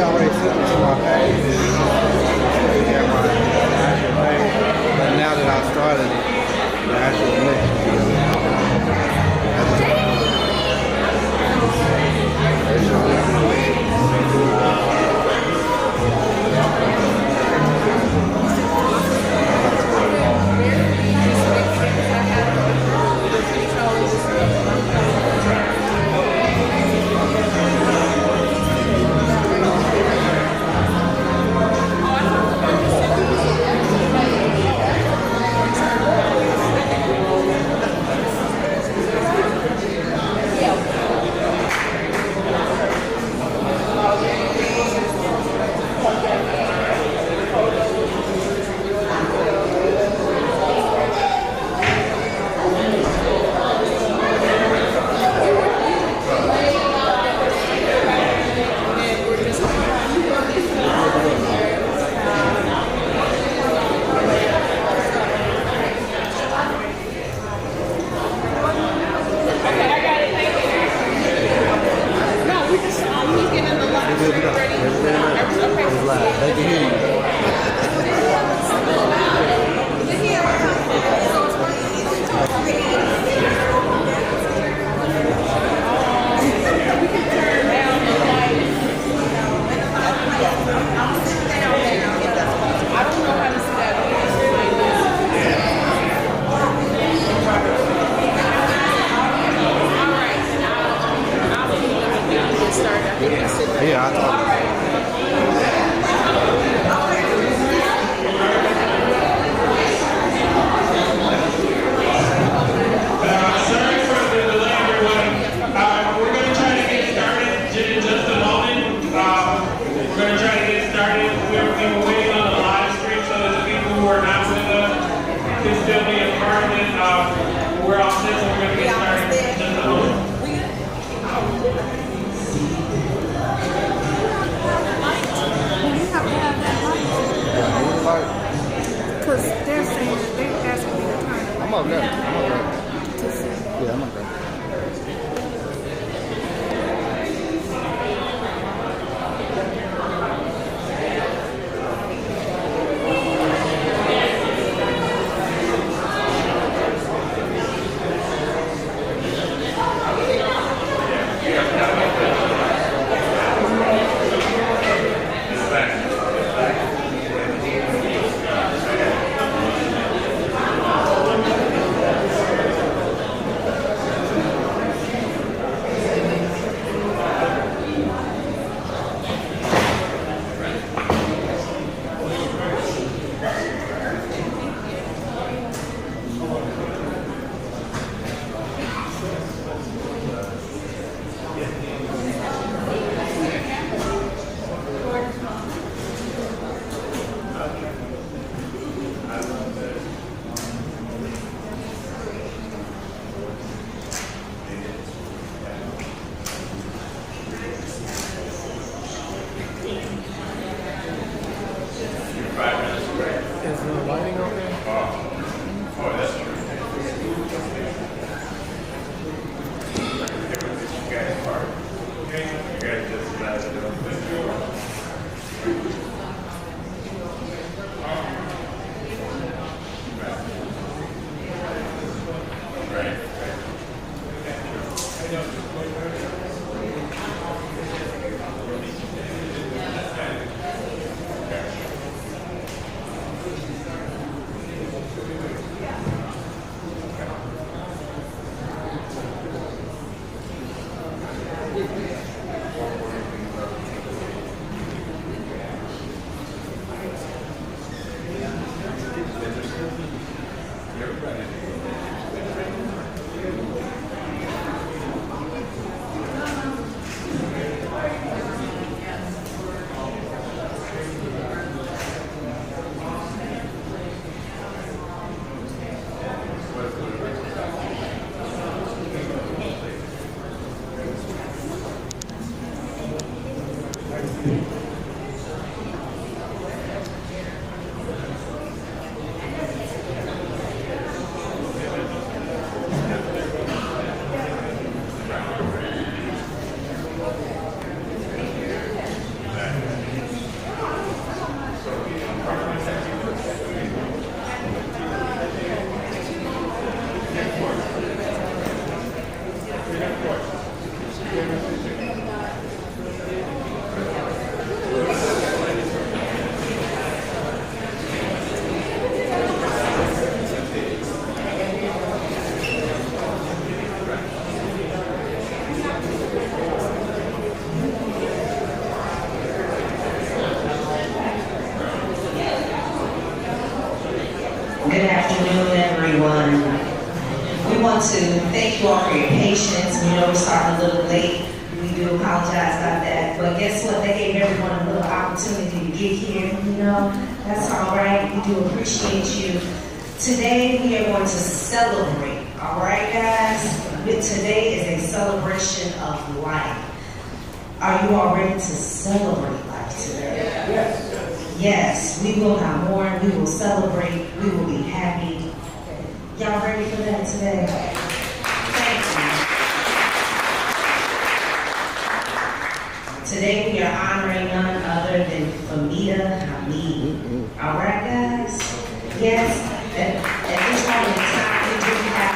already sent it to my page. Yeah, my actual page. But now that I started it, the actual mission. Yeah, I thought. Because they're saying that they're asking me to turn it. I'm up there. Yeah, I'm up there. Is the lighting okay? Oh, that's true. You guys are. You guys just afternoon, everyone. We want to thank you all for your patience. We know we're starting a little late. We do apologize about that. But guess what? They gave everyone a little opportunity to get here. That's all right. We do appreciate you. Today, we are going to celebrate. All right, guys? Today is a celebration of life. Are you all ready to celebrate life today? Yes. Yes, we will not mourn, we will celebrate, we will be happy. Y'all ready for that today? Thank you. Today we are honoring none other than Fahmeeda Hameed. All right, guys? Yes, at this moment in time, we do have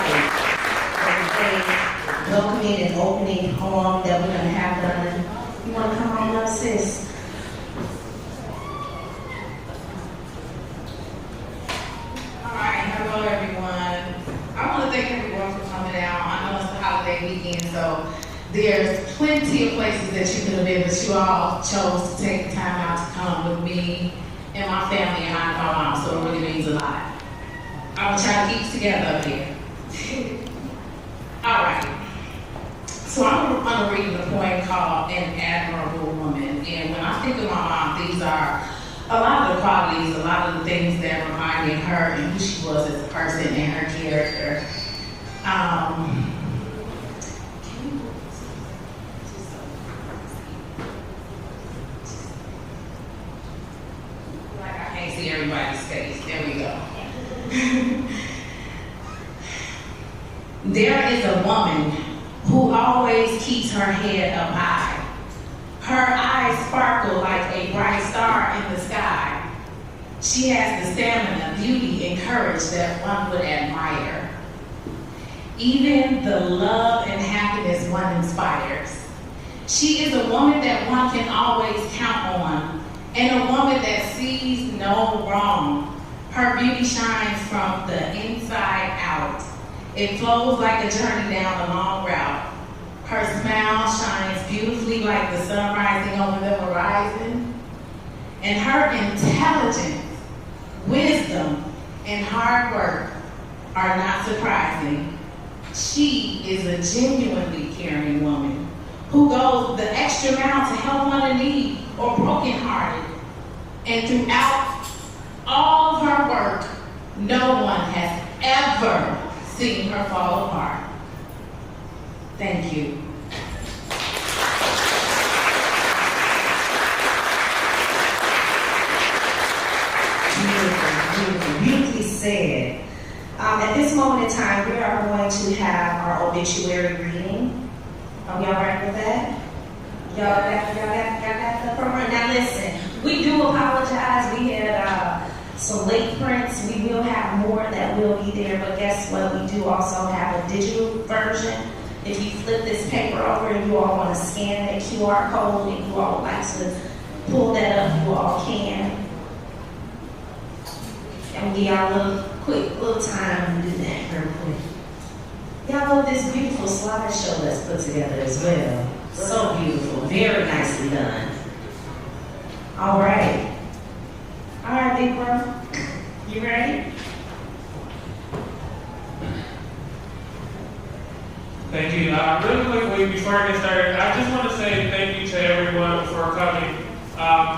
a welcoming and opening poem that we're going to have done. You want to come on up, sis? Hello, everyone. I want to thank everyone for coming out. I know it's the holiday weekend, so there's plenty of places that you could have been, but you all chose to take the time out to come with me and my family and my mom, so it really means a lot. I'm going to try to keep us together up here. All right. So I'm going to read a poem called An Admirable Woman. And when I think of my mom, these are a lot of the qualities, a lot of the things that remind me of her and who she was as a person and her character. Like I can't see everybody's face. There we go. There is a woman who always keeps her head up high. Her eyes sparkle like a bright star in the sky. She has the stamina, beauty, and courage that one would admire. Even the love and happiness one inspires. She is a woman that one can always count on, and a woman that sees no wrong. Her beauty shines from the inside out. It flows like a journey down a long route. Her smile shines beautifully like the sun rising over the horizon. And her intelligence, wisdom, and hard work are not surprising. She is a genuinely caring woman who goes the extra mile to help one in need or brokenhearted. And throughout all of her work, no one has ever seen her fall apart. Thank you. Beautifully said. At this moment in time, we are going to have our obituary reading. Are y'all ready with that? Y'all got the program? Now listen, we do apologize. We had some late prints. We will have more that will be there, but guess what? We do also have a digital version. If you flip this paper over and you all want to scan that QR code and you all would like to pull that up, you all can. And we got a little time to do that real quick. Y'all love this beautiful slideshow that's put together as well. So beautiful, very nicely done. All right. All right, big bro. You ready? Thank you. Really quickly, before I get started, I just want to say thank you to everyone for coming.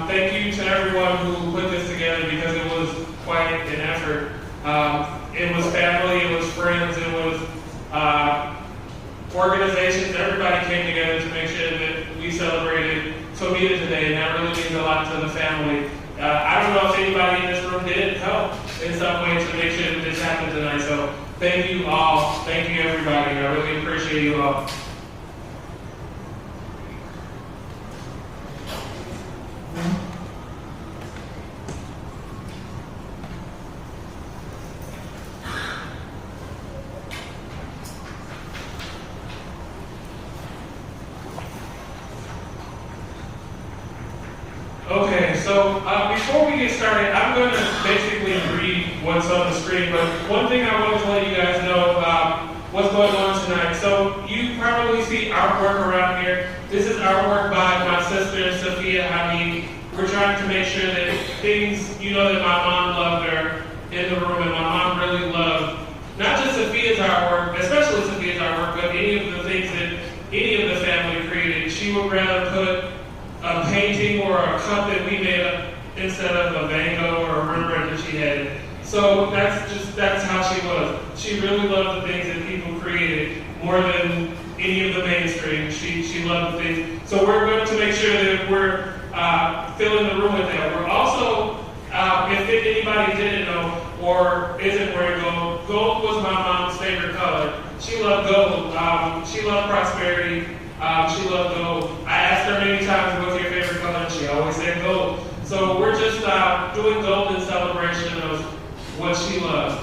Thank you to everyone who put this together because it was quite an effort. It was family, it was friends, it was organizations. Everybody came together to make sure that we celebrated Fahmeeda today, and that really means a lot to the family. I don't know if anybody in this room did help in some way to make sure that this happened tonight. So thank you all. Thank you everybody. I really appreciate you all. Okay, so before we get started, I'm going to basically read what's on the screen, but one thing I wanted to let you guys know what's going on tonight. So you probably see artwork around here. This is artwork by my sister, Sophia Hameed. We're trying to make sure that things, you know, that my mom loved her, in the room, and my mom really loved not just Sophia's artwork, especially Sophia's artwork, but any of the things that any of the family created. She would rather put a painting or a cup that we made up instead of a Van Gogh or a Rembrandt that she had. So that's how she was. She really loved the things that people created more than any of the mainstream. She loved the things. So we're going to make sure that we're filling the room with that. We're also, if anybody didn't know or isn't wearing gold, gold was my mom's favorite color. She loved gold. She loved prosperity. She loved gold. I asked her many times, what's your favorite color? And she always said gold. So we're just doing gold in celebration of what she loves.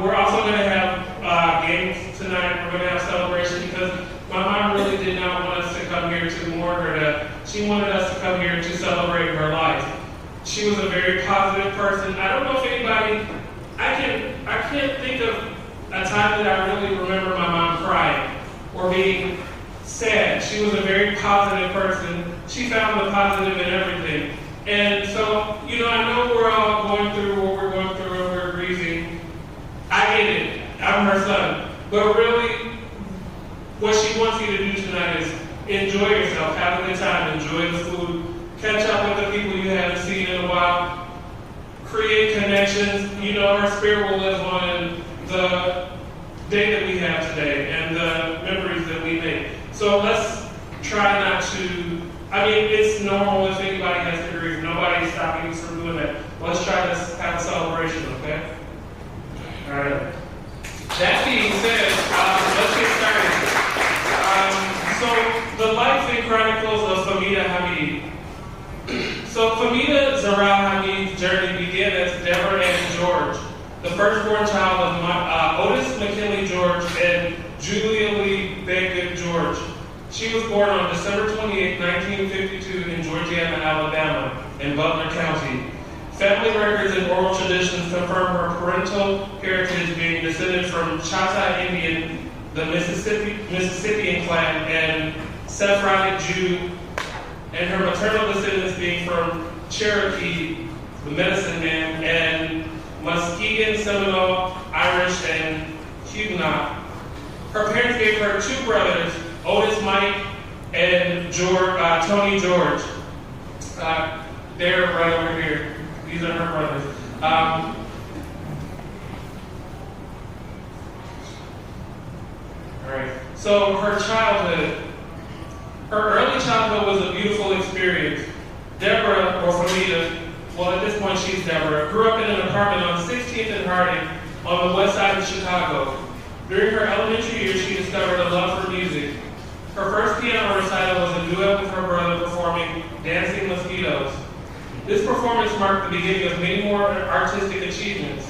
We're also going to have games tonight. We're going to have celebration because my mom really did not want us to come here to mourn her death. She wanted us to come here to celebrate her life. She was a very positive person. I don't know if anybody, I can't think of a time that I really remember my mom crying or being sad. She was a very positive person. She found the positive in everything. And so, you know, I know we're all going through what we're going through and we're grieving. I get it. I'm her son. But really, what she wants you to do tonight is enjoy yourself, have a good time, enjoy the food, catch up with the people you haven't seen in a while, create connections. You know, her spirit will live on in the day that we have today and the memories that we make. So let's try not to, I mean, it's normal if anybody has to grieve. Nobody's stopping you from doing that. Let's try to have a celebration, okay? All right. That being said, let's get started. So, the life and chronicles of Fahmeeda Hameed. So, Fahmeeda Zara Hameed's journey began as Deborah Ann George, the firstborn child of Otis McKinley George and Julia Lee Baker George. She was born on December 28, 1952 in Georgiana, Alabama, in Butler County. Family records and oral traditions confirm her parental heritage being descended from Choctaw Indian, the Mississippian clan, and Sephardic Jew, and her maternal descendants being from Cherokee, the medicine man, and Muskegon, Seminole, Irish, and Huguenot. Her parents gave her two brothers, Otis Mike and Tony George. They're right over here. These are her brothers. All right. So her childhood, her early childhood was a beautiful experience. Deborah, or Fahmeeda, well at this point she's Deborah, grew up in an apartment on 16th and Harding on the west side of Chicago. During her elementary years, she discovered a love for music. Her first piano recital was a duet with her brother performing Dancing Mosquitoes. This performance marked the beginning of many more artistic achievements.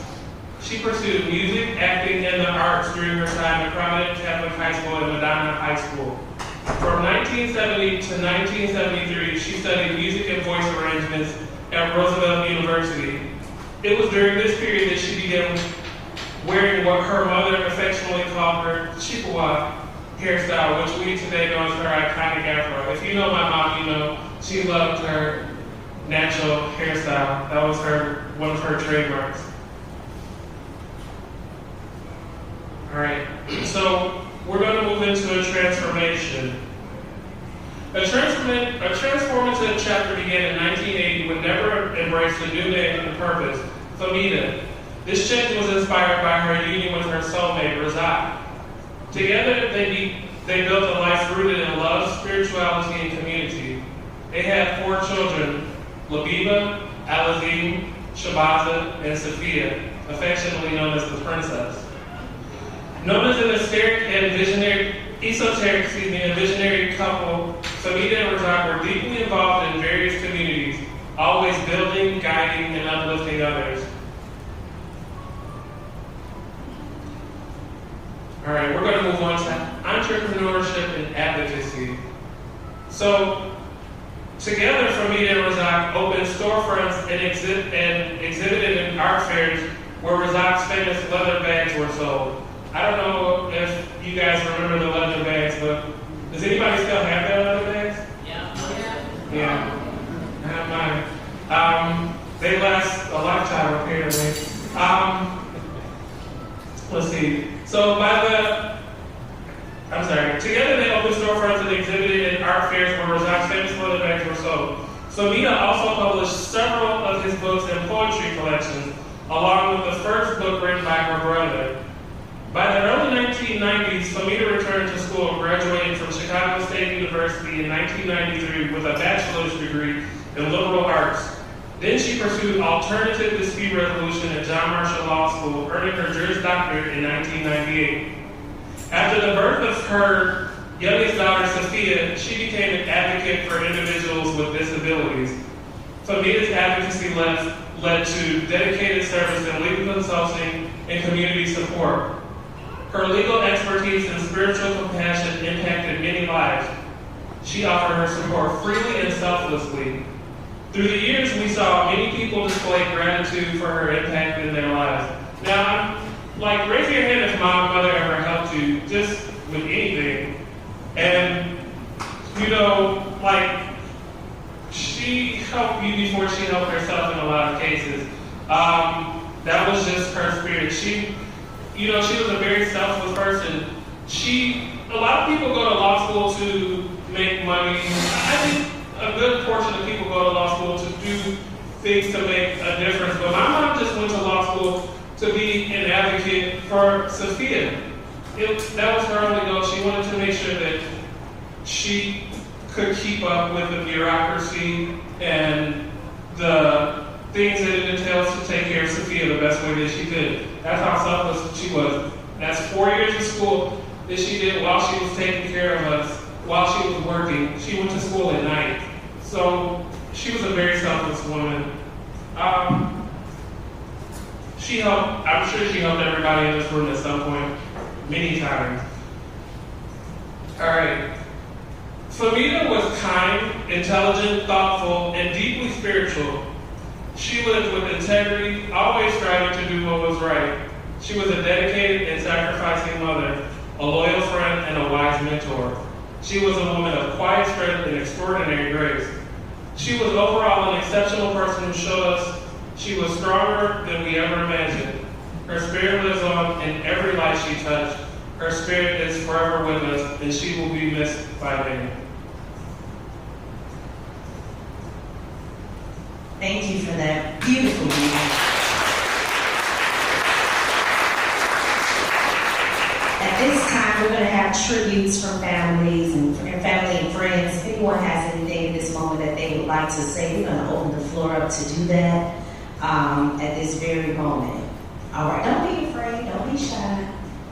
She pursued music, acting, and the arts during her time at Providence Catholic High School and Madonna High School. From 1970 to 1973, she studied music and voice arrangements at Roosevelt University. It was during this period that she began wearing what her mother affectionately called her Chippewa hairstyle, which we today know as her iconic afro. If you know my mom, you know she loved her natural hairstyle. That was one of her trademarks. All right, so we're going to move into a transformation. A transformative chapter began in 1980 when Deborah embraced a new name and purpose, Fahmeeda. This change was inspired by her union with her soulmate, Razak. Together, they built a life rooted in love, spirituality, and community. They had 4 children, Labiba, Alazim, Shabazza, and Sophia, affectionately known as the Princess. Known as an visionary couple, Fahmeeda and Razak were deeply involved in various communities, always building, guiding, and uplifting others. All right, we're going to move on to entrepreneurship and advocacy. So, together, Fahmeeda and Razak opened storefronts and exhibited in art fairs where Razak's famous leather bags were sold. I don't know if you guys remember the leather bags, but does anybody still have their leather bags? Yeah. I have mine. They last a lifetime, apparently. Let's see. So together they opened storefronts and exhibited at art fairs where Razak's famous leather bags were sold. Fahmeeda also published several of his books and poetry collections, along with the first book written by her brother. By the early 1990s, Fahmeeda returned to school and graduated from Chicago State University in 1993 with a bachelor's degree in liberal arts. Then she pursued alternative dispute resolution at John Marshall Law School, earning her Juris Doctorate in 1998. After the birth of her youngest daughter, Sophia, she became an advocate for individuals with disabilities. Fahmeeda's advocacy led to dedicated service in legal consulting and community support. Her legal expertise and spiritual compassion impacted many lives. She offered her support freely and selflessly. Through the years, we saw many people display gratitude for her impact in their lives. Now, raise your hand if mom and mother ever helped you, just with anything. And, she helped you before she helped herself in a lot of cases. That was just her spirit. She was a very selfless person. A lot of people go to law school to make money. I think a good portion of people go to law school to do things to make a difference. But my mom just went to law school to be an advocate for Sophia. That was her only goal. She wanted to make sure that she could keep up with the bureaucracy and the things that it entails to take care of Sophia the best way that she could. That's how selfless she was. That's 4 years of school that she did while she was taking care of us, while she was working. She went to school at night. So she was a very selfless woman. I'm sure she helped everybody in this room at some point, many times. All right. Fahmeeda was kind, intelligent, thoughtful, and deeply spiritual. She lived with integrity, always striving to do what was right. She was a dedicated and sacrificing mother, a loyal friend, and a wise mentor. She was a woman of quiet strength and extraordinary grace. She was overall an exceptional person who showed us she was stronger than we ever imagined. Her spirit lives on in every life she touched. Her spirit is forever with us, and she will be missed by many. Thank you for that beautiful reading. At this time, we're going to have tributes from families and family and friends. If anyone has anything at this moment that they would like to say, we're going to open the floor up to do that at this very moment. All right, don't be afraid, don't be shy.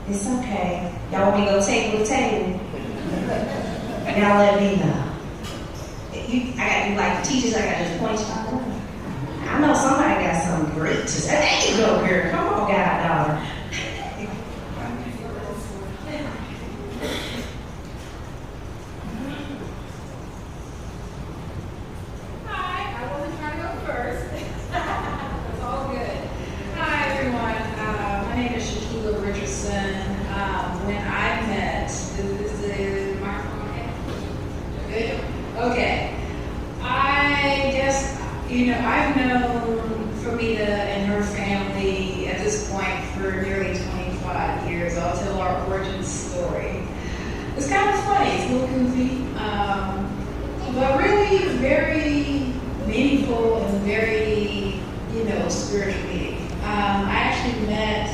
It's okay. Y'all want me to go table to table? Y'all let me know. I got you like the teachers, I got to just point you out the way. I know somebody got something great to say. There you go, girl. Come on, goddaughter. Hi, I wasn't trying to go first. It's all good. Hi, everyone. My name is Shaquilla Richardson. When I met, is the microphone okay? Good? Okay. I guess, I've known Fahmeeda and her family at this point for nearly 25 years. I'll tell our origin story. It's kind of funny, it's a little goofy, but really very meaningful and very, spiritual meaning. I actually met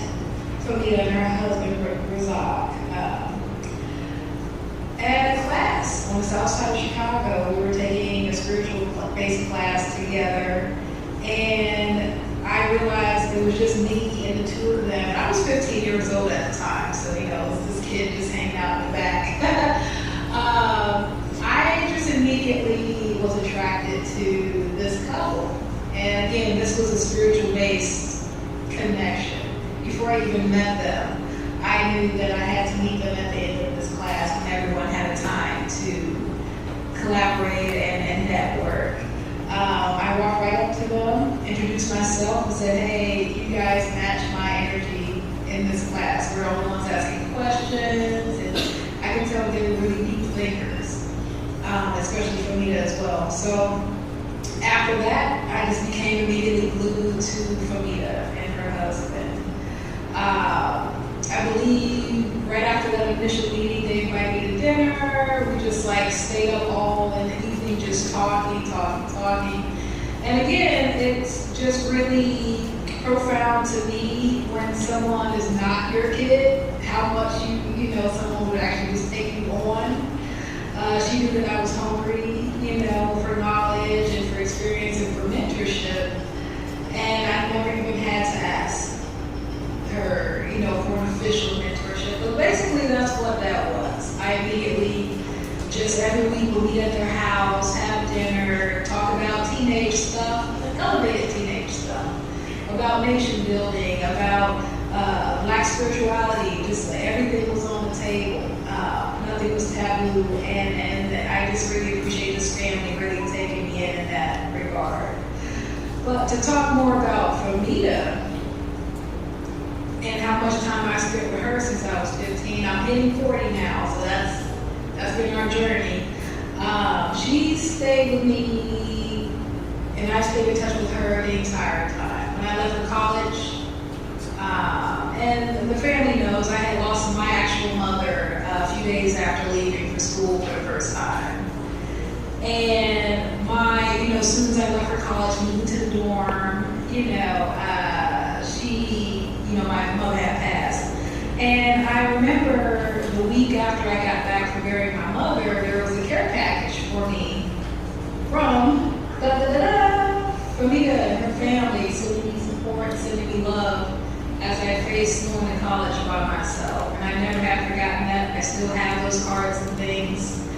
Fahmeeda and her husband, Razak, at a class on the south side of Chicago. We were taking a spiritual based class together, and I realized it was just me and the two of them. And I was 15 years old at the time, so it was this kid just hanging out in the back. I just immediately was attracted to this couple, and again, this was a spiritual based connection. Before I even met them, I knew that I had to meet them at the end of this class when everyone had a time to collaborate and network. I walked right up to them, introduced myself, and said, hey, you guys match my energy in this class. We're all the ones asking questions, and I can tell they were really deep thinkers, especially Fahmeeda as well. So After that, I just became immediately glued to Fahmeeda and her husband. I believe right after that initial meeting, they invited me to dinner. We just like stayed up all in the evening, just talking. And again, it's just really profound to me when someone is not your kid, how much you know, someone would actually just take you on. She knew that I was hungry, for knowledge and for experience and for mentorship. And I never even had to ask her, for an official mentorship. But basically that's what that was. I immediately, just every week we'll meet at their house, have dinner, talk about teenage stuff, elevated teenage stuff, about nation building, about Black spirituality, just everything was on the table. Nothing was taboo, and I just really appreciate this family really taking me in that regard. But to talk more about Fahmeeda and how much time I spent with her since I was 15, I'm hitting 40 now, so that's been our journey. She stayed with me, and I stayed in touch with her the entire time. When I left for college, and the family knows I had lost my actual mother a few days after leaving for school for the first time. And as soon as I left for college, moved to the dorm, my mother had passed. And I remember the week after I got back from burying my mother, there was a care package for me from Fahmeeda and her family, sending me support, sending me love as I faced going to college by myself. And I never have forgotten that. I still have those cards and things.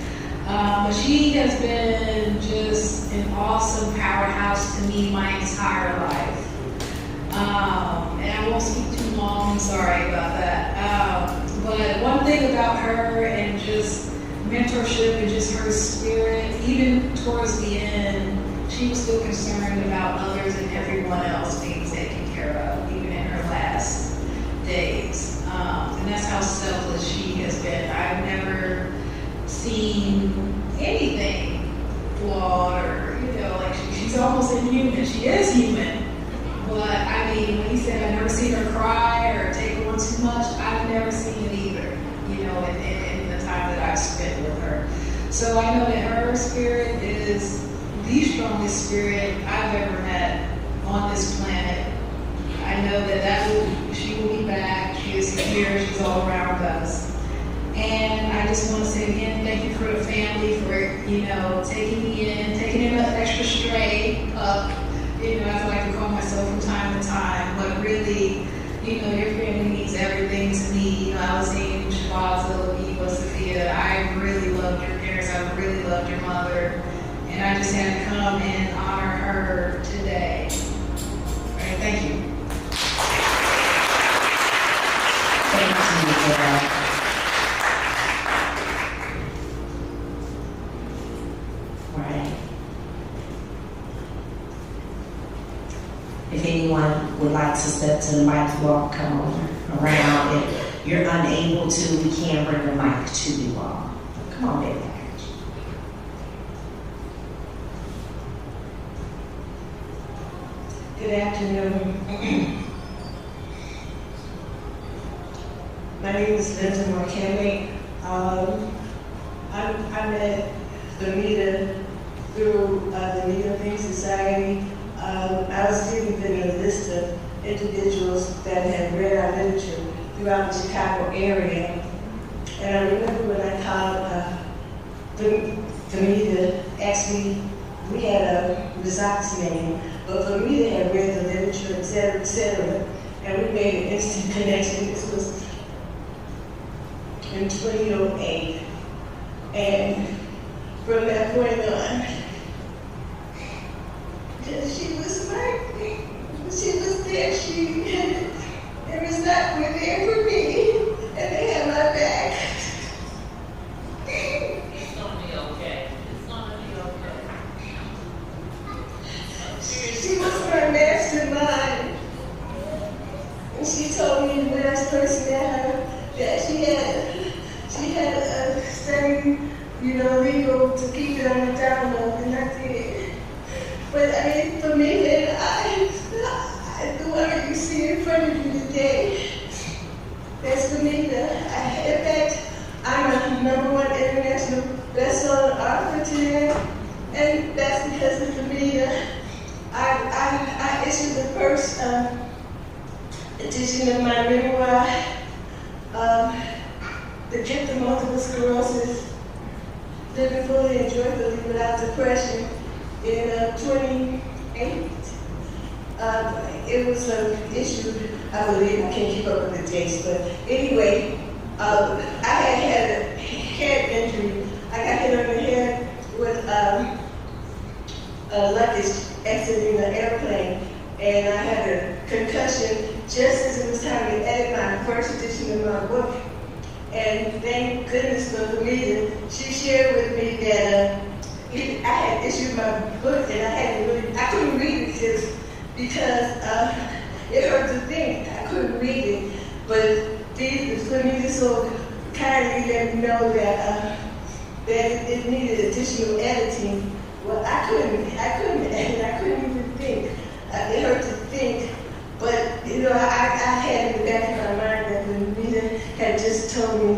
But she has been just an awesome powerhouse to me my entire life. And I won't speak too long, I'm sorry about that. But one thing about her and just mentorship and just her spirit, even towards the end, she was still concerned about others and everyone else being taken care of, even in her last days. And that's how selfless she has been. I've never seen anything flawed or, she's almost inhuman. She is human. But when he said I've never seen her cry or take on too much, I've never seen it either, in the time that I've spent with her. So I know that her spirit is the strongest spirit I've ever met on this planet. I know that she will be back. She is here. She's all around us. And I just want to say again, thank you for the family for, taking me in, taking in an extra stray up, as I like to call myself from time to time. But really, your family means everything to me. I was saying Shabaza, Eva, Sophia. I really loved your parents. I really loved your mother. And I just had to come and honor her today. All right, thank you. Thank you, Dad. Right. If anyone would like to step to the mic, you all come on around. If you're unable to, we can bring the mic to you all. Come on, baby. Good afternoon. My name is Linda McKinney. I met Fahmeeda through the Need of Things Society. I was given a list of individuals that had read our literature throughout the Chicago area. And I remember when I called Fahmeeda, actually, we had a Razak's name, but Fahmeeda had read the literature, et cetera, and we made an instant connection. This was in 2008. And from that point on, she was like me. She was there. It was not were there for me, and they had my back. It's gonna be okay. It's gonna be okay. She was my mastermind. And she told me when I first met her that she had studied, legal to keep it on the down low, and I did. But I mean, for me, and the woman you see in front of you today, that's Fahmeeda. In fact, I'm a #1 international best-selling author today, and that's because of Fahmeeda. I issued the first edition of my memoir, The Gift of Multiple Sclerosis, Living Fully and Joyfully Without Depression, in 28. It was issued, I believe, I can't keep up with the dates, but anyway, I had a head injury. I got hit on the head with luggage exiting the airplane, and I had a concussion just as it was time to edit my first edition of my book. And thank goodness for Fahmeeda. She shared with me that I had issued my book and I couldn't read it because it hurt to think. I couldn't read it, but Fahmeeda so kindly let me know that it needed additional editing. Well, I couldn't edit. I couldn't even think. It hurt to think, but I had in the back of my mind that Fahmeeda had just told me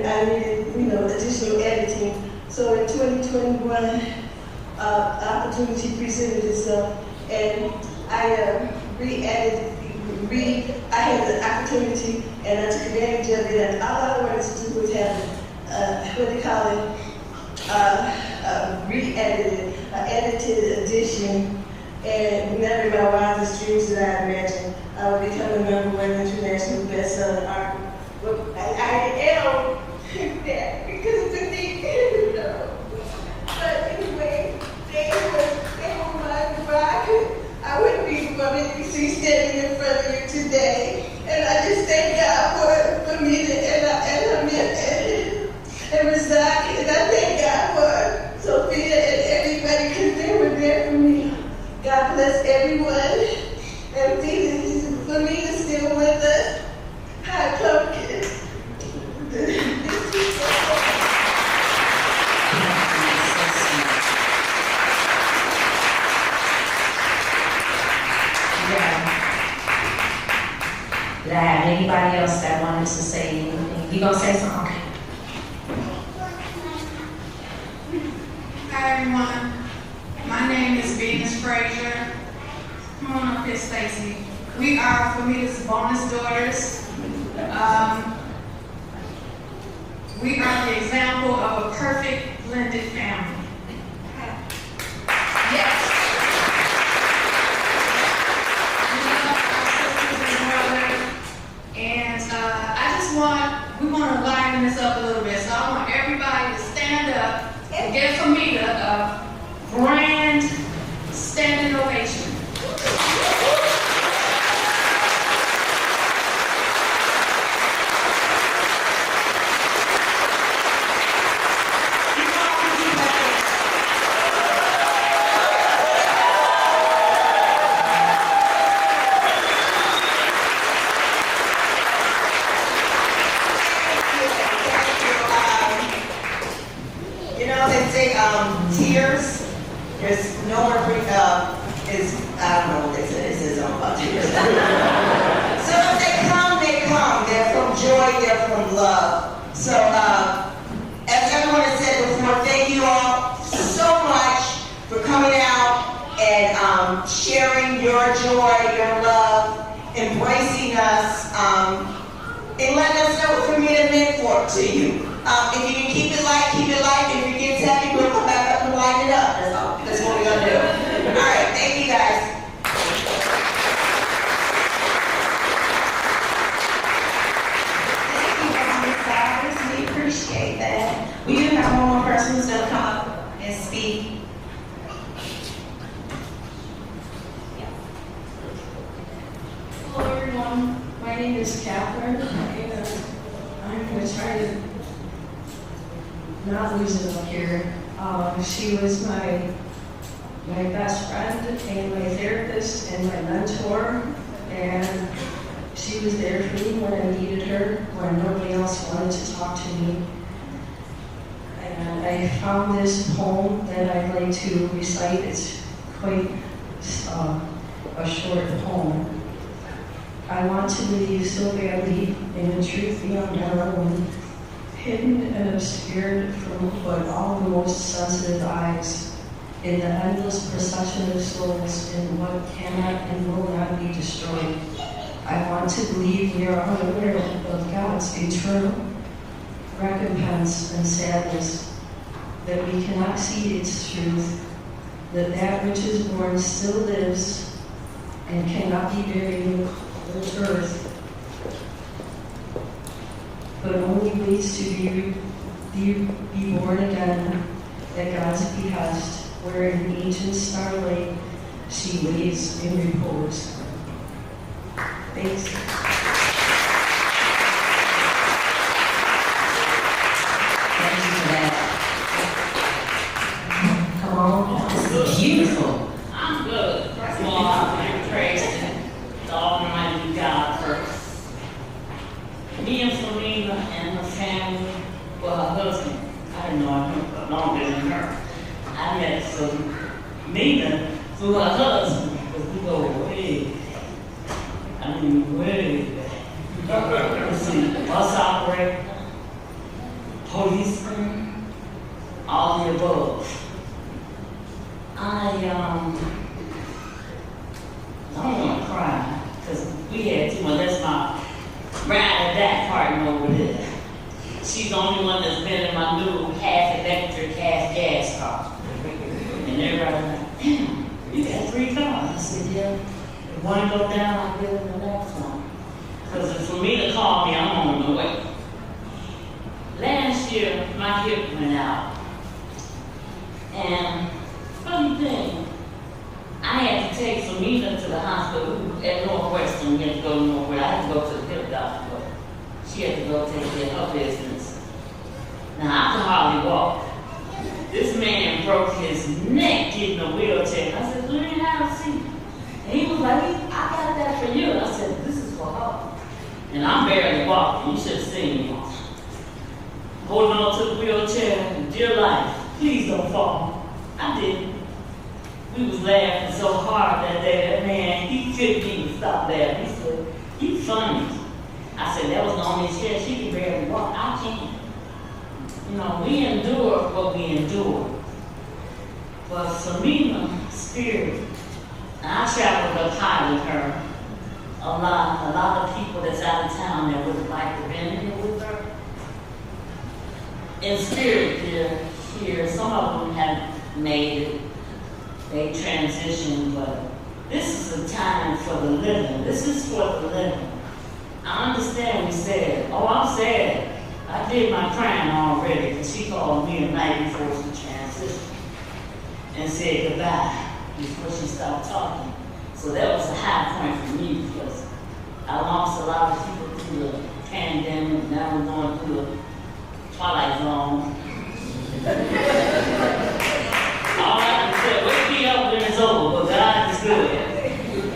I needed additional editing. So in 2021, opportunity presented itself, and I I had the opportunity, and I took advantage of it. And all I wanted to do was have re-edited, edited edition. And never in my wildest dreams did I imagine I would become a #1 international best-selling author. But I am that because of the thing, But anyway, they were my ride. I wouldn't be what you see standing in front of you today. And I just thank God for me and Razak, and I thank God for Sophia and everybody because they were there for me. God bless everyone. And Fahmeeda is still with us. Hi, Pumpkin. Did I have anybody else that wanted to say anything? You gonna say something? Okay. Hi everyone, my name is Venus Frazier. Come on up here, Stacy. We are Fahmeeda's bonus daughters. We are the example of a perfect blended family. Yes. We love our sisters and brothers, and we want to liven this up a little bit. So I want everybody to stand up and give Fahmeeda a grand standing ovation. Tears, there's no more I don't know what they said, it says something about tears. So if they come, they're from joy, they're from love. So as everyone has said before, thank you all so much for coming out and sharing your joy, your love, embracing us, and letting us know what Fahmeeda meant to you. If you can keep it light, and if it gets heavy, we'll come back up and lighten it up. That's all. That's what we're gonna do. All right, thank you guys. Thank you, we appreciate that. We do have one more person who's gonna come up and speak. Hello everyone, my name is Catherine, and I'm going to try to not lose it up here. She was my best friend and my therapist and my mentor, and she was there for me when I needed her, when nobody else wanted to talk to me. And I found this poem that I'd like to recite. It's quite a short poem. I want to believe so badly in a truth beyond our own, hidden and obscured from but all the most sensitive eyes, in the endless procession of souls, in what cannot and will not be destroyed. I want to believe we are unaware of God's eternal recompense and sadness, that we cannot see its truth, that that which is born still lives and cannot be buried in the cold earth, but only waits to be born again at God's behest, where in ancient starlight she lays in repose. Thanks. Thank you for that. Come on. This is beautiful. I'm good. First of all, I give praise to the Almighty God first. Me and Fahmeeda and her family, well, her husband, I didn't know him longer than her. I met Fahmeeda through her husband, because we go way, way back. Let's see, bus operator, policeman, all the above. I don't want to cry, because we had too much. That's my ride or die partner over there. She's the only one that's been in my new half electric, half gas car. And everybody like, damn, you got 3 cars. I said, yeah. If one go down, I'll get in the next one. Because for me to call me, I'm on the way. Last year, my hip went out. And funny thing, I had to take Fahmeeda to the hospital at Northwestern. We had to go to Northwestern. I had to go to the hip doctor, but she had to go take care of her business. Now, I could hardly walk. This man broke his neck getting a wheelchair. I said, learn how to see. And he was like, I got that for you. And I said, this is for her. And I'm barely walking. You should have seen me. Holding on to the wheelchair, dear life, please don't fall. I didn't. We was laughing so hard that day. That man, he couldn't even stop laughing. He said, you funny. I said, that was the only chair she could barely walk. I can't. You know, we endure what we endure. But Fahmeeda, spirit, and I traveled up high with her. A lot of people that's out of town that would like to be here with her. In spirit, they're here. Some of them have made it. They transitioned, but this is a time for the living. This is for the living. I understand we said, oh, I'm sad. I did my crying already, because she called me the night before she transitioned and said goodbye before she stopped talking. So that was a high point for me, because I lost a lot of people through the pandemic. Now we're going through the twilight zone. All I can say, wake me up when it's over, but God is good.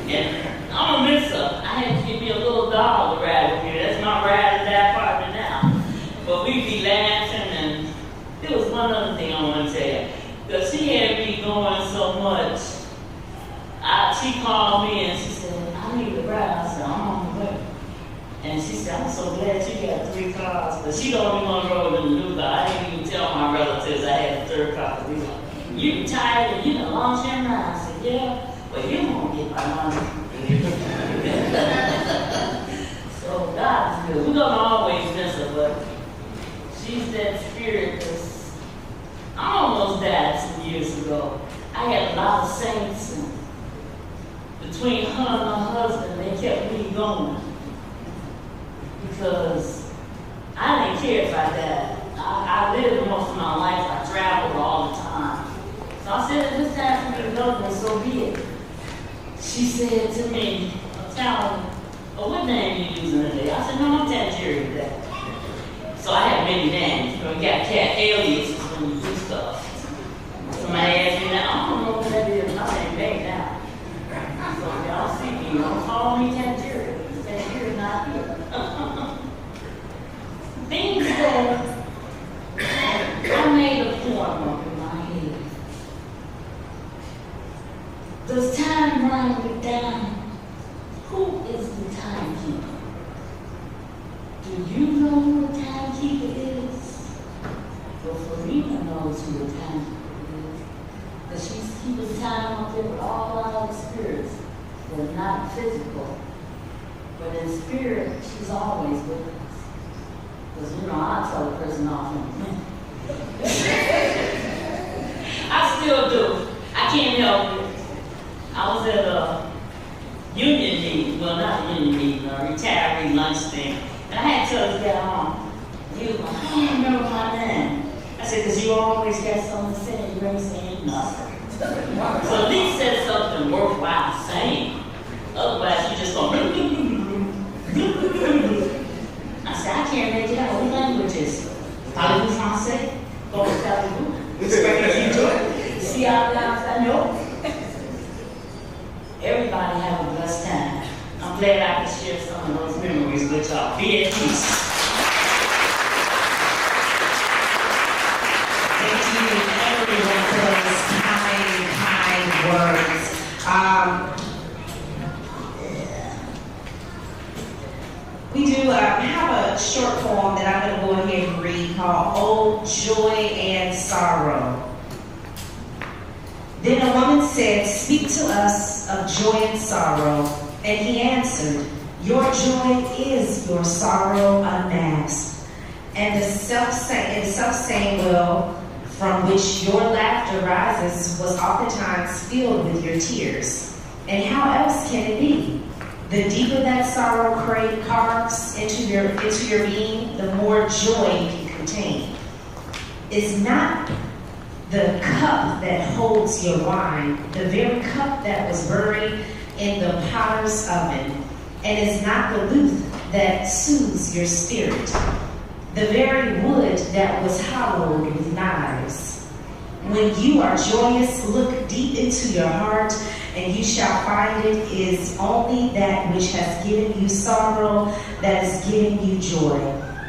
And I'm gonna miss her. I had to give me a little doll to ride with me. That's my ride or die partner now. But we be laughing, and there was one other thing I want to tell you. Because she had me going so much. She called me and she said, I need a ride. I said, I'm on the way. And she said, I'm so glad you got 3 cars. But she the only one rode in the new car. I didn't even tell my relatives I had a 3rd car. You retired and you done launched your mind. I said, yeah, but you won't get my money. So God is good. We're going to always miss her, but she's that spirit that's, I almost died some years ago. I had a lot of saints, and between her and her husband, they kept me going. Because I didn't care if I died. I lived most of my life. I traveled all the time. So I said, if it's time for me to go, then so be it. She said to me, Italian, oh, what name you using today? I said, no, I'm Tangier today. So I have many names. You know, you got cat aliases when you do stuff. Somebody asked me now, I don't know what that is. My name ain't now. So y'all see me, don't call me Tangier. Tangier is not here. Things that I made a point of in my head. Does time run me down? Who is the timekeeper? Do you know who the timekeeper is? Well, Fahmeeda knows who the timekeeper is. Because she's keeping time up there with all our other spirits. They're not physical. But in spirit, she's always with us. Because, I tell a person off in a minute. I still do. I can't help it. I was at a union meeting, well, not a union meeting, a retiree lunch thing. And I had to tell this guy on. He was like, I don't remember my name. I said, because you always got something to say and you ain't saying nothing. So at least say something worthwhile saying. Otherwise, you just go, I said, I can't make it out. What language is it? Parlez-vous français? Comment parlez-vous? Spanish, you do it? See how I know? Everybody have a blessed time. I'm glad I can share some of those memories with y'all. Be at peace. Thank you, everyone, for those kind words. We do have a short poem that I'm going to go ahead and read called "Oh, Joy and Sorrow." Then a woman said, "Speak to us of joy and sorrow." And he answered, "Your joy is your sorrow unmasked." And the self-same well from which your laughter rises was oftentimes filled with your tears. And how else can it be? The deeper that sorrow carves into your being, the more joy you can contain. It's not the cup that holds your wine, the very cup that was buried in the potter's oven, and is not the lute that soothes your spirit, the very wood that was hollowed with knives. When you are joyous, look deep into your heart, and you shall find it is only that which has given you sorrow that is giving you joy.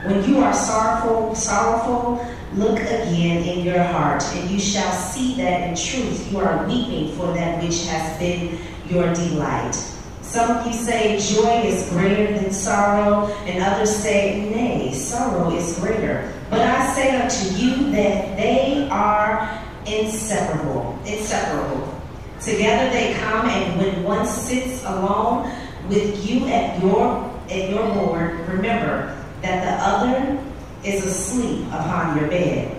When you are sorrowful, look again in your heart, and you shall see that in truth you are weeping for that which has been your delight. Some of you say joy is greater than sorrow, and others say, nay, sorrow is greater. But I say unto you that they are inseparable. Together they come, and when one sits alone with you at your board, remember that the other is asleep upon your bed.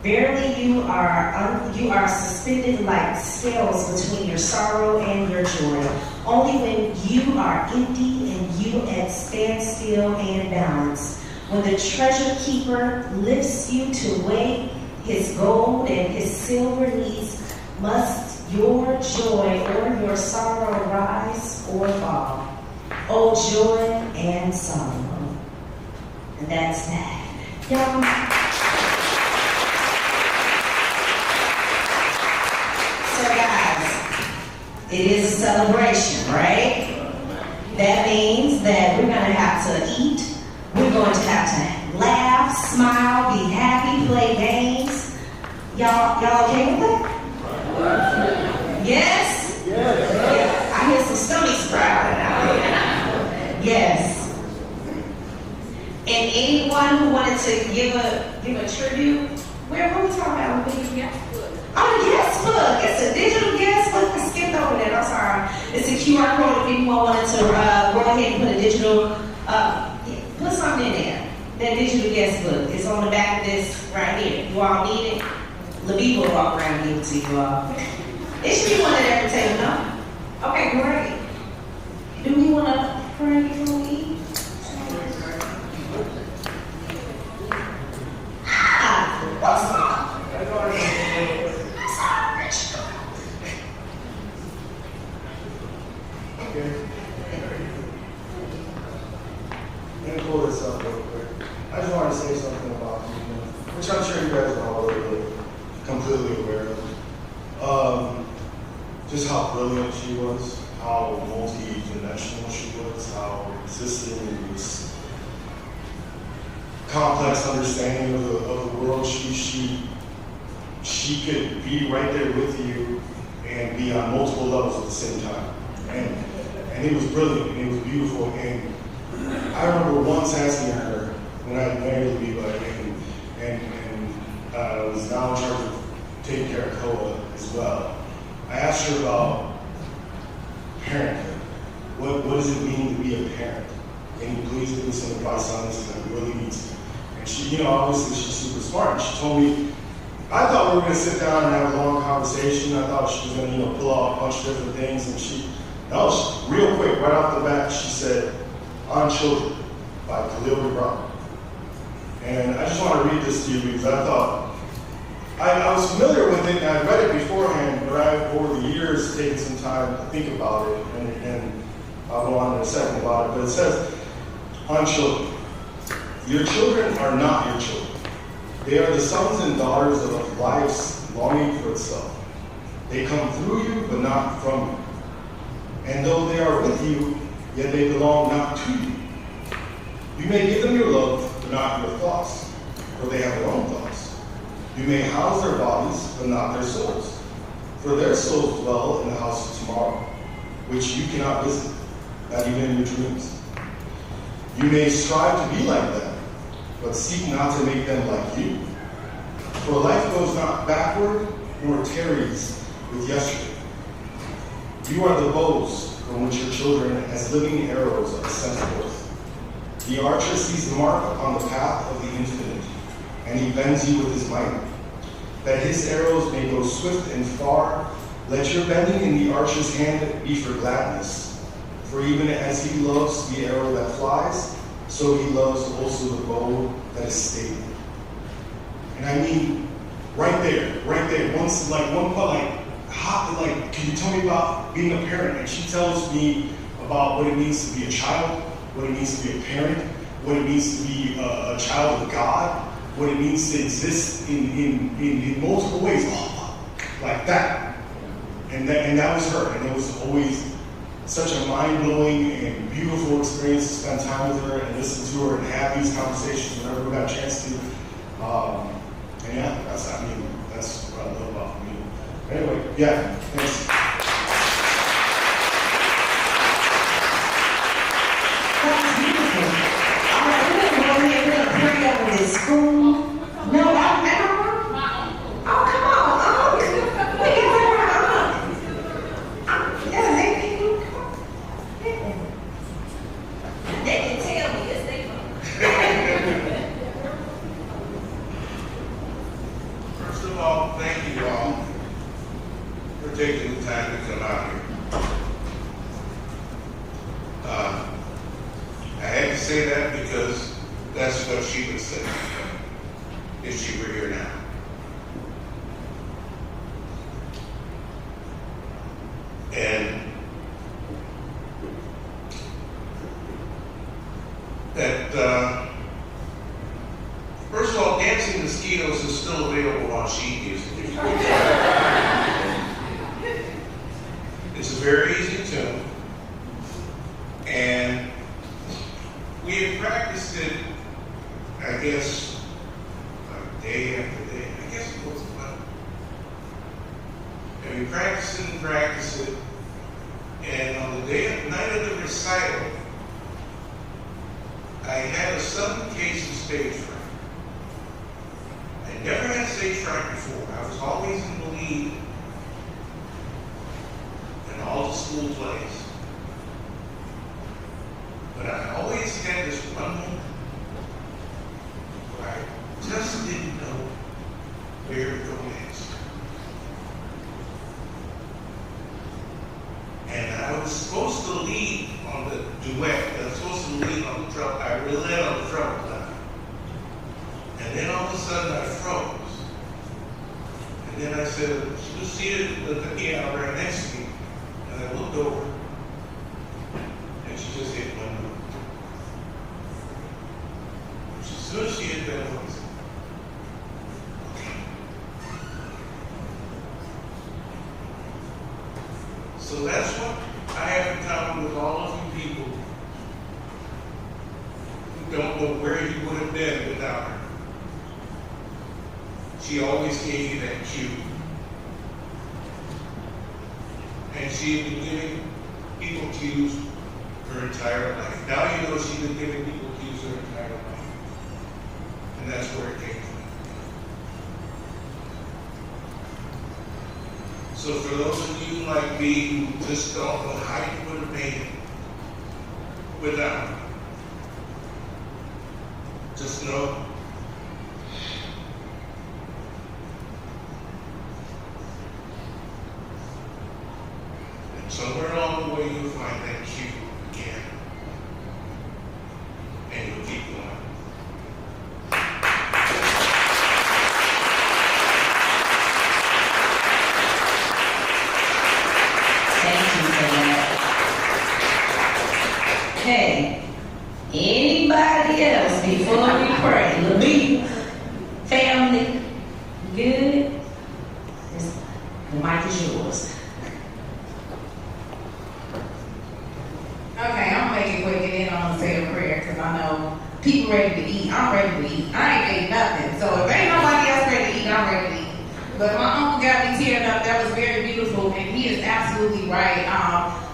Verily you are suspended like scales between your sorrow and your joy. Only when you are empty and you at standstill and balance, when the treasure keeper lifts you to weigh his gold and his silver needs, must your joy or your sorrow rise or fall. Oh, joy and sorrow. And that's that. Y'all. So guys, it is a celebration, right? That means that we're going to have to eat. We're going to have to laugh, smile, be happy, play games. Y'all okay with that? Yes? Yes. I hear some stomachs growling out. Yes. And anyone who wanted to give a tribute, where were we talking about? Oh, the guest book. It's a digital guest book. I skipped over that. I'm sorry. It's a QR code if anyone wanted to go ahead and put a digital, put something in there. That digital guest book. It's on the back of this right here. You all need it. LaBee will walk around and give it to you all. It should be one at every table, no? Okay, great. Do we want to pray before we eat? What's up? Okay. Let me pull this up real quick. I just wanted to say something about you, which I'm sure you guys are all completely aware of. Just how brilliant she was, how multi-dimensional she was, how existing in this complex understanding of the world. She could be right there with you, and and be on multiple levels at the same time. And it was brilliant, and it was beautiful. And I remember once asking her, when I married Hameed, and I was now in charge of taking care of Koa as well, I asked her about parenthood. What does it mean to be a parent? Can you please give me some advice on this? Because I really need to. And she, obviously she's super smart. And she told me, I thought we were going to sit down and have a long conversation. I thought she was going to, pull out a bunch of different things. And real quick, right off the bat, she said, On Children by Khalil Gibran. And I just want to read this to you because I thought, I was familiar with it and I read it beforehand, but I've over the years taken some time to think about it, and I'll go on in a second about it. But it says, On Children, your children are not your children. They are the sons and daughters of life's longing for itself. They come through you, but not from you. And though they are with you, yet they belong not to you. You may give them your love, but not your thoughts, for they have their own thoughts. You may house their bodies, but not their souls. For their souls dwell in the house of tomorrow, which you cannot visit, not even in your dreams. You may strive to be like them, but seek not to make them like you. For life goes not backward, nor tarries with yesterday. You are the bows from which your children, as living arrows, are sent forth. The archer sees the mark upon the path of the infinite, and he bends you with his might, that his arrows may go swift and far. Let your bending in the archer's hand be for gladness. For even as he loves the arrow that flies, so he loves also the bow that is stable. And I mean, right there, once can you tell me about being a parent? And she tells me about what it means to be a child, what it means to be a parent, what it means to be a child of God, what it means to exist in multiple ways, like that. And that was her, and it was always such a mind-blowing and beautiful experience to spend time with her and listen to her and have these conversations whenever we got a chance to. And yeah, that's what I love about me. Anyway, yeah, thanks. That's beautiful. All right, we're going to go ahead, we're going to pray over this school. No, I remember. Oh, come on. Oh, we can pray for yeah, they can tell me, yes, they can. First of all, thank you all for taking the time to come out here. I had to say that because that's what she would say if she were here now. And that, first of all, Dancing Mosquitoes is still available on sheet music. It's a very easy tune. And we have practiced it, I guess, day after day. I guess it was about. And we practice it. And on the night of the recital, I had a sudden case of stage fright. I never had stage fright before. I was always in the lead in all the school plays. But I always had this one moment where I just didn't know where to go next. And I was supposed to lead on the duet. I was supposed to lead on the treble. I led on the treble clef. And then all of a sudden I froze. And then I said, she was seated at the piano right next to me. And I looked over. And she just hit one note. As soon as she hit that note, I said, okay. So that's what I have in common with all of you people who don't know where you would have been without her. She always gave you that cue. And she had been giving people cues her entire life. Now you know she's been giving people cues her entire life. And that's where it came from. So for those of you like me who just don't know how you would have made it without her, just know that somewhere along the way you'll find that cue again. And you'll keep going. Hey, anybody else before we pray? Lamita, family, good? The mic is yours. Okay, I'm gonna make it quick and then I'm gonna say a prayer because I know people ready to eat. I'm ready to eat. I ain't ate nothing. So if ain't nobody else ready to eat, I'm ready to eat. But my uncle got me tearing up. That was very beautiful, and he is absolutely right.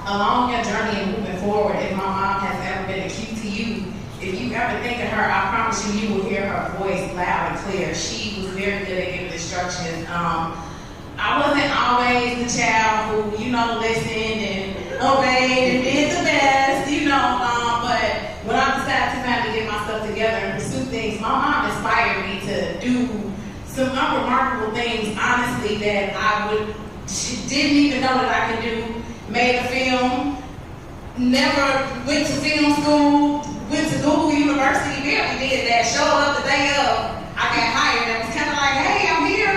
Along your journey and moving forward, if my mom has ever been acute to you, if you ever think of her, I promise you, you will hear her voice loud and clear. She was very good at giving instructions. I wasn't always the child who, listened and obeyed and did the best, but when I decided to finally get myself together and pursue things, my mom inspired me to do some unremarkable things, honestly, that she didn't even know that I could do. Made a film, never went to film school, went to Google University, barely did that, showed up the day of, I got hired, and was kind of like, hey, I'm here,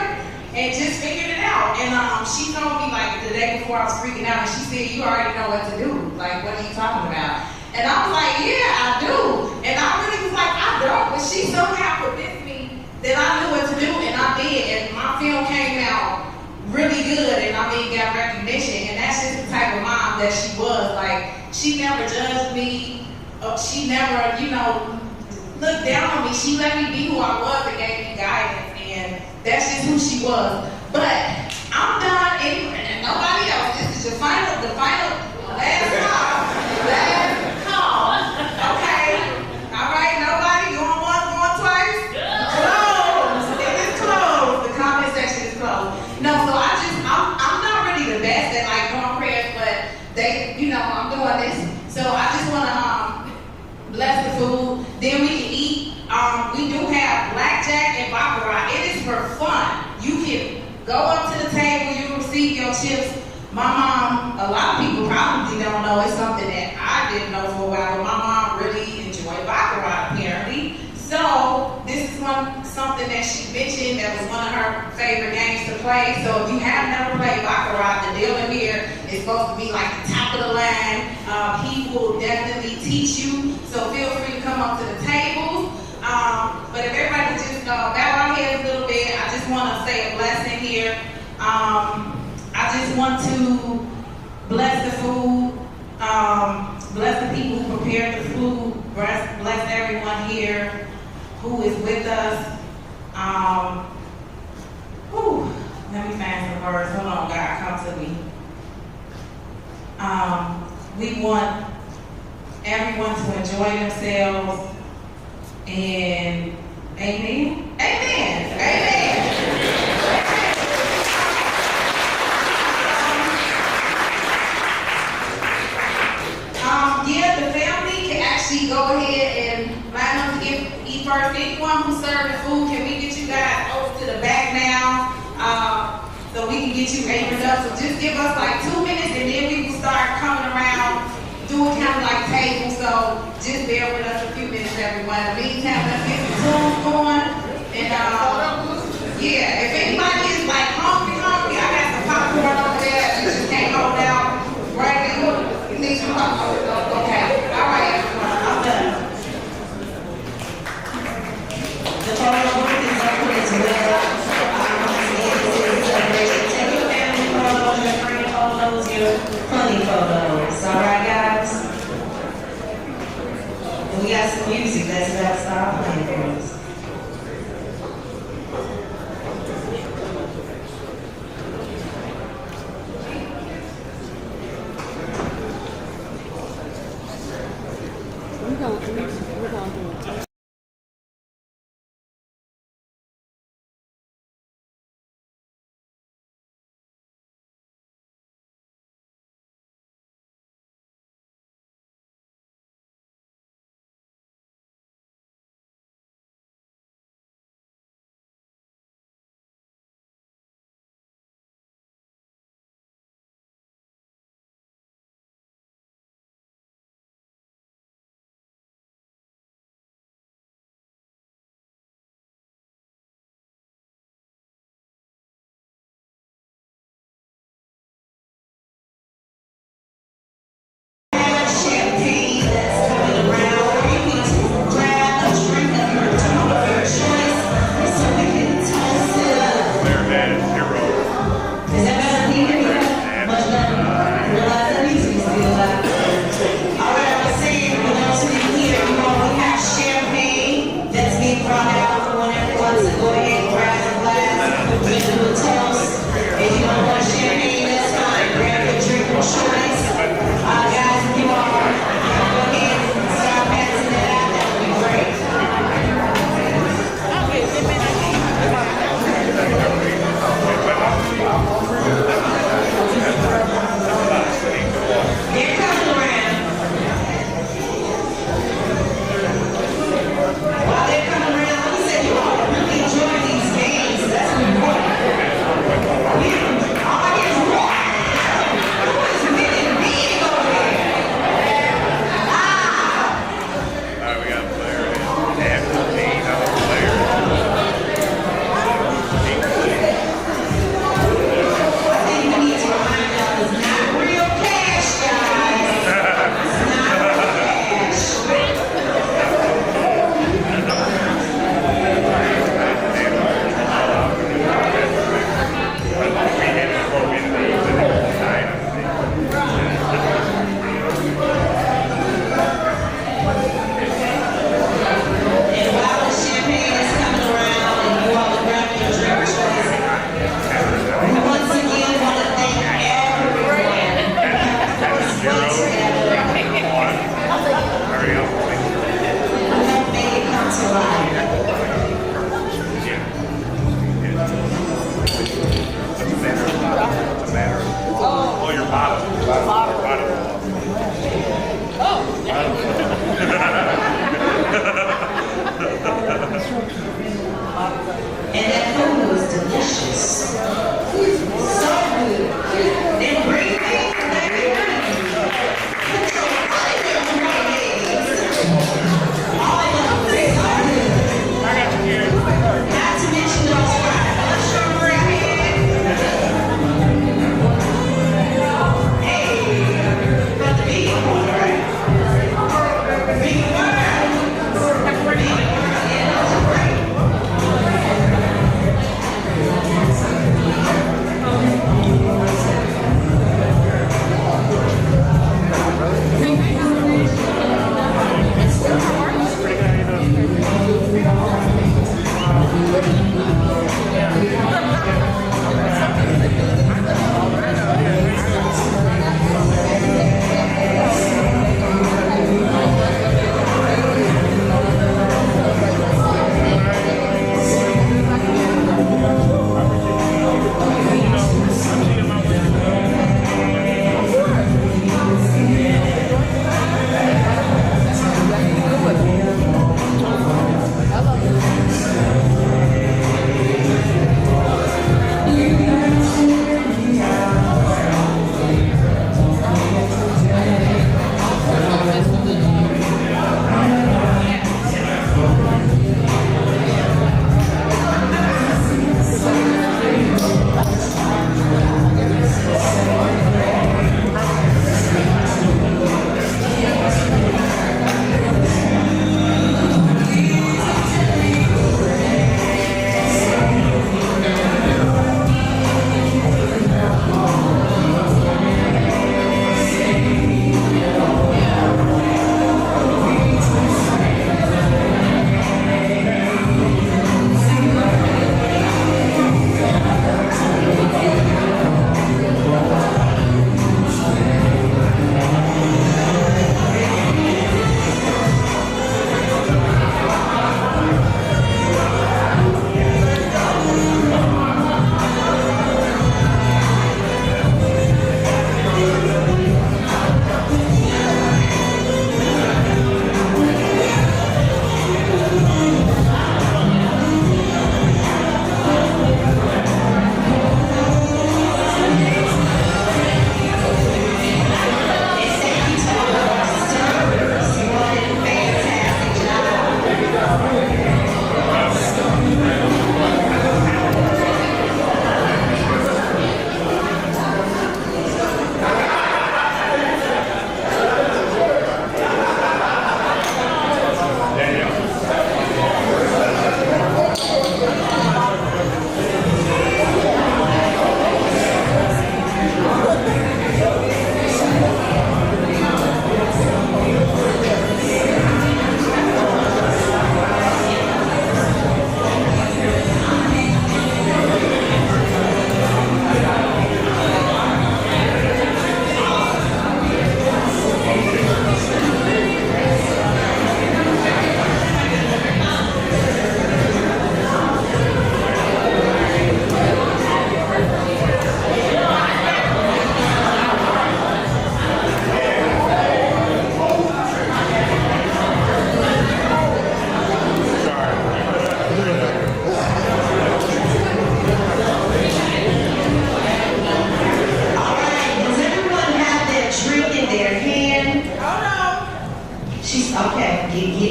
and just figured it out. And she told me like the day before I was freaking out, and she said, you already know what to do, like what are you talking about? And I was like, yeah, I do. And I really was like, I don't, but she somehow convinced me that I knew what to do, and I did, and my film came out really good, and got recognition, and that's just the type of mom that she was. Like, she never judged me, she never, looked down on me. She let me be who I was and gave me guidance, and that's just who she was. But I'm done anyway, and nobody else. This is the final, last call. Okay, all right, nobody going once, going twice? Closed. It is closed. The comment section is closed. No, so I'm not really the best at like doing prayers, but I'm doing this. So I just want to bless the food. Then we can eat. We do have blackjack and baccarat. It is for fun. You can go up to the table, you receive your chips. My mom, a lot of people probably don't know, it's something that I didn't know for a while, but my mom really enjoyed baccarat apparently. So this is something that she mentioned that was one of her favorite games to play. So if you have never played baccarat, the deal in here is supposed to be like the top of the line. He will definitely teach you. So feel free to come up to the tables. But if everybody could just bow our heads a little bit, I just want to say a blessing here. I just want to bless the food, bless the people who prepared the food, bless everyone here who is with us. Let me find some words. Hold on, God, come to me. We want everyone to enjoy themselves, and amen. Amen. Amen. The family can actually go ahead and line up to eat first. Anyone who's serving food, can we get you guys over to the back now? So we can get you anchored up. So just give us like 2 minutes, and then we will start coming around, doing kind of like tables. So just bear with us a few minutes, everyone. In the meantime, let's get the tunes going. And if anybody is like hungry, I got some popcorn over there. You just can't hold out. Right? You need some popcorn. Okay. All right, everyone. I'm done. The photo booth is open as well. Take your family photos, your friend photos, your honey photos. All right, guys? And we got some music that's about to start playing for us. Hey!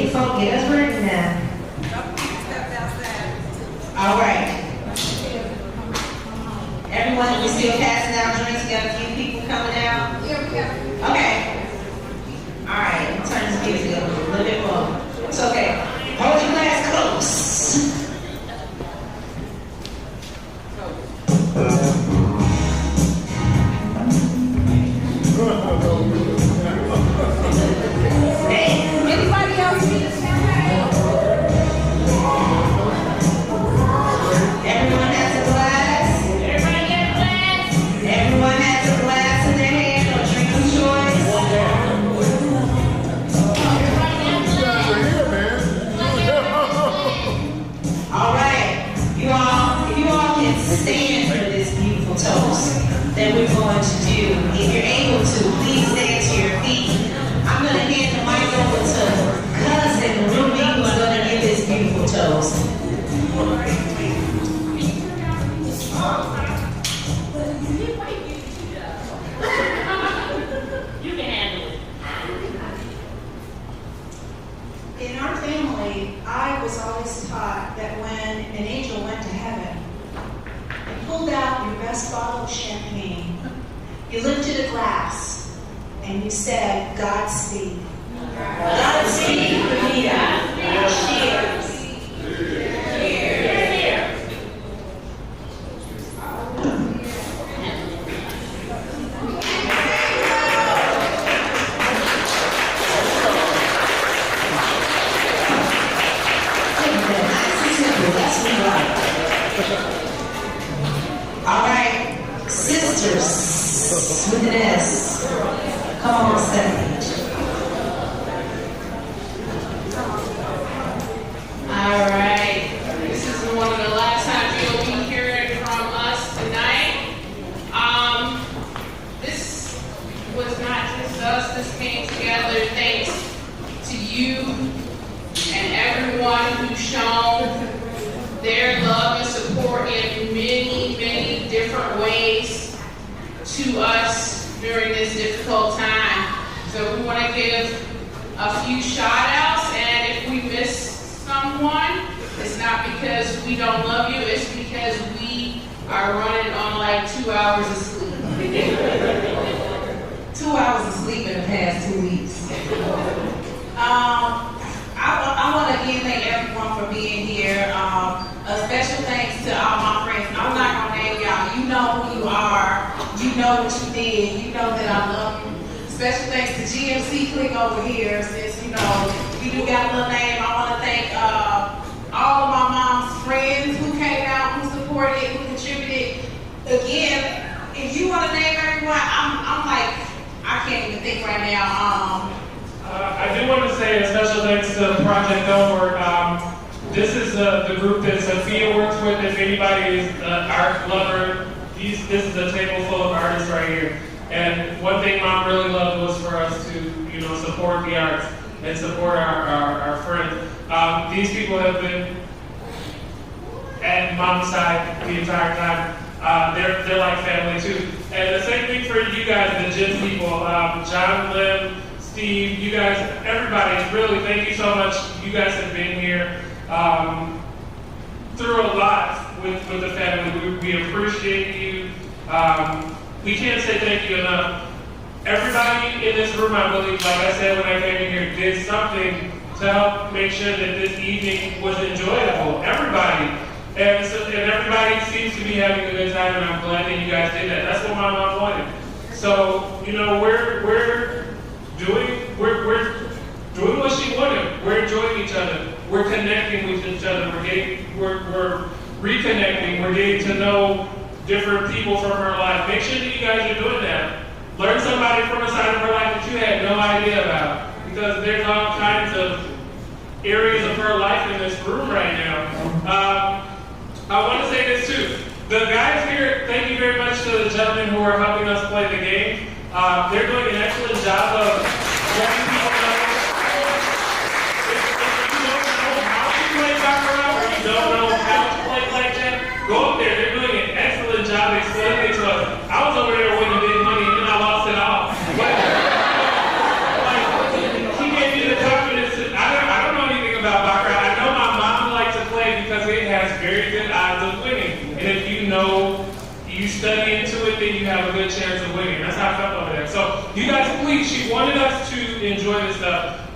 Big folk, get us ready now. All right. Everyone, we still passing out drinks. We got a few people coming out. Okay. All right. Turn this music up a little bit more. It's okay. Hold your glass close. Hey, anybody else need a champagne? Everyone has a glass. Everybody get a glass. Everyone has a glass in their hand or drink of choice. All right, you all can stand for this beautiful toast that we're going to do. If you're able to, please stand to your feet. I'm going to hand the mic over to cousin Ruby, who's going to give this beautiful toast. You can handle it. In our family, I was always taught that when an angel went to heaven and pulled out your best bottle of champagne, you lifted a glass and you said, Godspeed. Godspeed, Fahmeeda. Cheers. All right, sisters with an S, come on stage. All right. This is one of the last times you'll be hearing from us tonight. This was not just us. This came together thanks to you and everyone who's shown their love and support in many, many different ways to us during this difficult time. So we want to give a few shout outs, and if we miss someone, it's not because we don't love you, it's because we are running on like 2 hours of sleep. 2 hours of sleep in the past 2 weeks. I want to again thank everyone for being here. A special thanks to all my friends. I'm not going to name y'all. You know who you are. You know what you did. You know that I love you. Special thanks to GMC Click over here, since you know you do got a little name. I want to thank all of my mom's friends who came out, who supported, who contributed. Again, if you want to name everyone, I'm like, I can't even think right now. I do want to say a special thanks to Project Elmore. This is the group that Sophia works with. If anybody is an art lover, this is a table full of artists right here. And one thing Mom really loved was for us to, support the arts and support our friends. These people have been at Mom's side the entire time. They're like family too. And the same thing for you guys, the gym people, John, Lim, Steve, you guys, everybody, really, thank you so much. You guys have been here through a lot with the family. We appreciate you. We can't say thank you enough. Everybody in this room, I believe, like I said when I came in here, did something to help make sure that this evening was enjoyable. Everybody. And everybody seems to be having a good time, and I'm glad that you guys did that. That's what my mom wanted. So, we're doing what she wanted. We're enjoying each other. We're connecting with each other. We're reconnecting. We're getting to know different people from her life. Make sure that you guys are doing that. Learn somebody from a side of her life that you had no idea about. Because there's all kinds of areas of her life in this room right now. I want to say this too. The guys here, thank you very much to the gentlemen who are helping us play the game. They're doing an excellent job of letting people know. If you don't know how to play baccarat, or you don't know how to play blackjack, go up there. They're doing an excellent job explaining it to us. I was over there winning big money and then I lost it all. But he gave me the confidence. I don't know You guys, please, she wanted us to enjoy this stuff.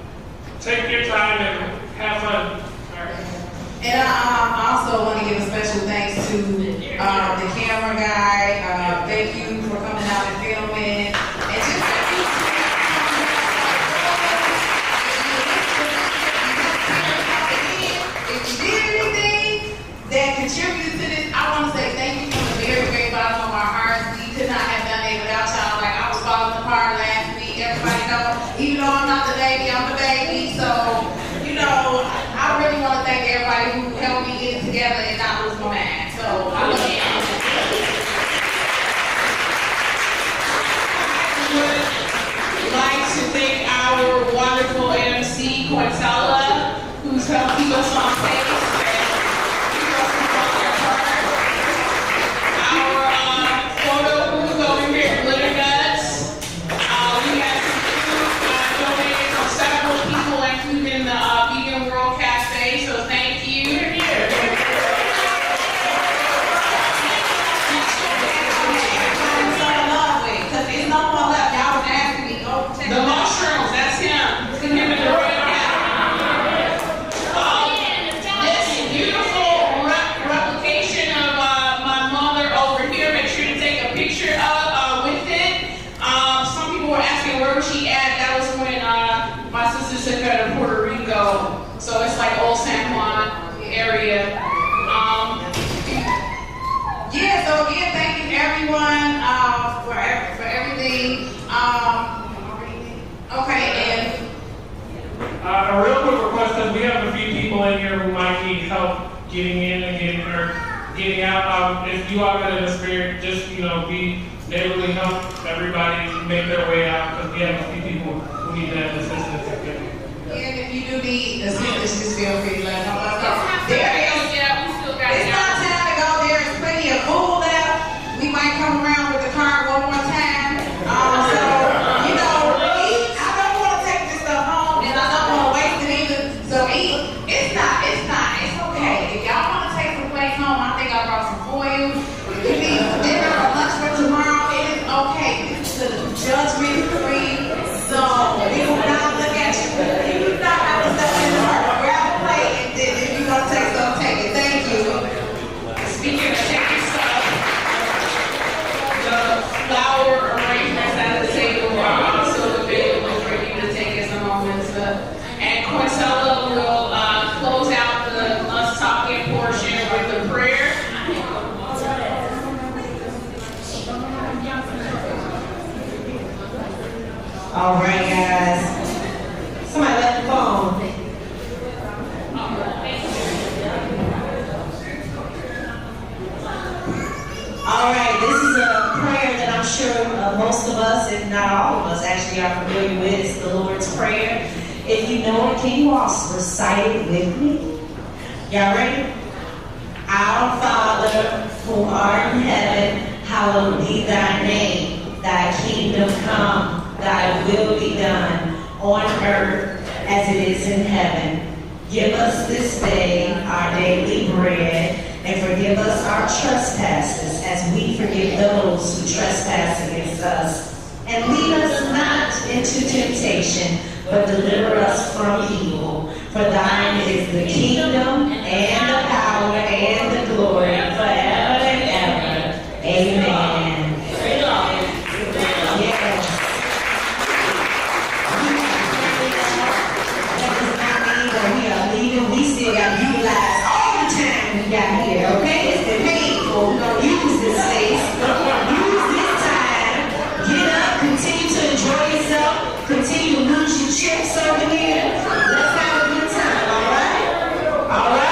Take your time and have fun. All right. And I also want to give a special thanks to the camera guy. Thank you for coming out and filming. And just thank you if you did anything that contributed to this, I want to say thank you from the very, very bottom of our hearts. We could not have done it without y'all. Like, I was falling apart last week. Everybody know, even though I'm not the baby, I'm the baby. So, you know, I really want to thank everybody who helped me get it together and not lose my mind. So, I love you. I'd like to thank our wonderful MC, Quintella, who's helped keep us on pace. Our photo booth over here at Glitter Nuts. We had some food donated from several people, including the Vegan World Cafe, so thank you. The mushrooms, that's him. See him in the red hat. This beautiful replication of my mother over here. Make sure to take a picture of with it. Some people were asking where was she at. That was when my sister took her to Puerto Rico. So it's like old San Juan area. Yeah, so again, thank you everyone for everything. Okay, and A real quick request, because we have a few people in here who might need help getting in and getting out. If you all got in the spirit, just be neighborly, help everybody make their way out, because we have a few people who need that assistance. and if you do need assistance, just feel free to let us know. It's not time to go. There is plenty of food left. We might come around with the card one more time. I don't want to take this stuff home, and I don't want to waste it either. So it's okay. If y'all want to take some plates home, I think I brought some for you. If you need dinner or lunch for tomorrow, it is okay. This is judgment free. So we will not look at you. You not have to step in the heart. Grab a plate, and then if you want to take some, take it. Thank you. Speaking of taking stuff, the flower arrangements at the table are also available for you to take as a moment. And Quintella will close out the us talking portion with a prayer. All right, guys. Somebody left the phone. All right, this is a prayer that I'm sure most of us, if not all of us, actually are familiar with. It's the Lord's Prayer. If you know it, can you all recite it with me? Y'all ready? Our Father, who art in heaven, hallowed be thy name. Thy kingdom come, thy will be done, on earth as it is in heaven. Give us this day our daily bread, and forgive us our trespasses as we forgive those who trespass against us. And lead us not into temptation, but deliver us from evil. For thine is the kingdom, and the power, and the glory, forever and ever. Amen. Yes. That does not mean that we are leaving. We still got to utilize all the time we got here, okay? It's been painful. Use this space. Use this time. Get up. Continue to enjoy yourself. Continue to lose your chips over here. Let's have a good time, all right? All right.